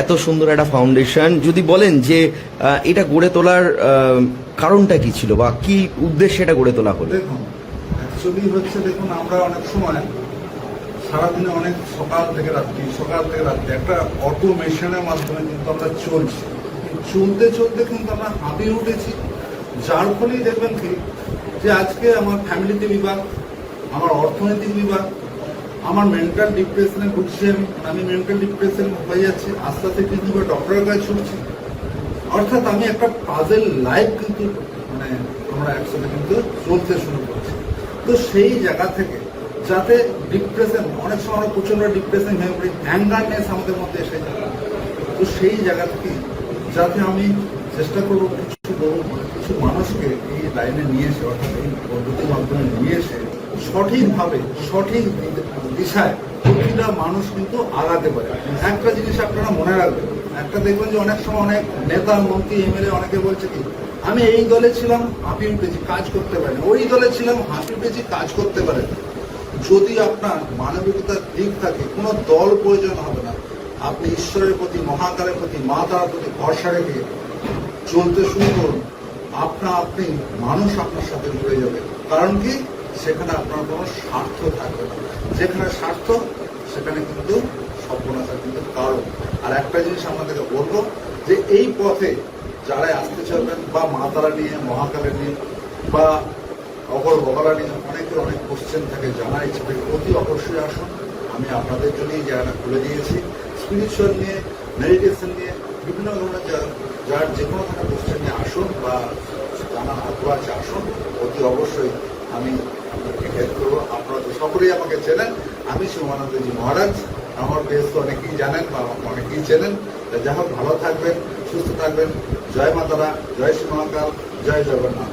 এত সুন্দর একটা ফাউন্ডেশন, যদি বলেন যে এটা গড়ে তোলার কারণটা কি ছিল বা কি উদ্দেশ্যে এটা গড়ে তোলা হলো? দেখুন, অ্যাকচুয়ালি হচ্ছে, দেখুন আমরা অনেক সময় সারাদিনে অনেক সকাল থেকে রাত্রি একটা অটোমেশনের মাধ্যমে কিন্তু আমরা চলছি। চলতে চলতে কিন্তু আমরা হাঁপিয়ে উঠেছি, যার ফলেই দেখবেন কি যে আজকে আমার ফ্যামিলিতে বিভাগ, আমার অর্থনৈতিক বিভাগ, আমার মেন্টাল ডিপ্রেশনে ভুগছি, আমি মেন্টাল ডিপ্রেশন হয়ে যাচ্ছি, আস্তে আস্তে কিন্তু ডক্টরের কাছে ছুটছি। অর্থাৎ আমি একটা পাজেল লাইফ কিন্তু আমরা একসাথে কিন্তু চলতে শুরু করছি। তো সেই জায়গা থেকে যাতে ডিপ্রেশন, অনেক সময় আমরা প্রচন্ড ডিপ্রেশন হয়ে পড়ি, অ্যাঙ্গারনেস আমাদের মধ্যে এসে যায়। তো সেই জায়গা থেকে যাতে আমি চেষ্টা করবো কিছু মানুষকে এই লাইনে নিয়ে এসে, অর্থাৎ এই পদ্ধতির মাধ্যমে নিয়ে এসে সঠিকভাবে সঠিক দিশায় প্রতিটা মানুষ কিন্তু আগাতে পারে। একটা জিনিস আপনারা মনে রাখবেন, একটা দেখবেন যে অনেক সময় অনেক নেতা মন্ত্রী এমএলএ অনেকে বলছে কি আমি এই দলে ছিলাম হাঁপিয়ে উঠেছি, কাজ করতে পারি না, ওই দলে ছিলাম হাঁপিয়ে উঠেছি, কাজ করতে পারে না। যদি আপনার মানবিকতার দিক থাকে, কোনো দল প্রয়োজন হবে না। আপনি ঈশ্বরের প্রতি, মহাকালের প্রতি, মা তারার প্রতি ভরসা রেখে চলতে শুরু করুন, আপনি মানুষ আপনার সাথে জুড়ে যাবে। কারণ কি, সেখানে আপনার কোনো স্বার্থ থাকবে না। যেখানে স্বার্থ সেখানে কিন্তু সর্বনাশার কিন্তু কারণ। আর একটা জিনিস আপনাদেরকে বলবো যে এই পথে যারা আসতে চাইবেন, বা মা তারা নিয়ে, মহাকালের নিয়ে, বা অপর বগলা নিয়ে অনেকের অনেক কোশ্চেন থাকে, জানার ইচ্ছে থাকে, অতি অবশ্যই আসুন। আমি আপনাদের জন্যই জায়গাটা খুলে দিয়েছি। স্পিরিচুয়াল নিয়ে, মেডিটেশন নিয়ে, বিভিন্ন ধরনের যার যে কোনো ধরনের কোশ্চেন নিয়ে আসুন, বা জানার আগ্রহ আছে আসুন, অতি অবশ্যই আমি আপনাকে হেল্প করবো। আপনারা তো সকলেই আমাকে চেনেন, আমি শিবানন্দজি মহারাজ। আমার বেশ তো অনেকেই জানেন বা অনেকেই চেনেন। যা হোক, ভালো থাকবেন, সুস্থ থাকবেন। জয় মাতারা, জয় শ্রী মহাকাল, জয় জগন্নাথ।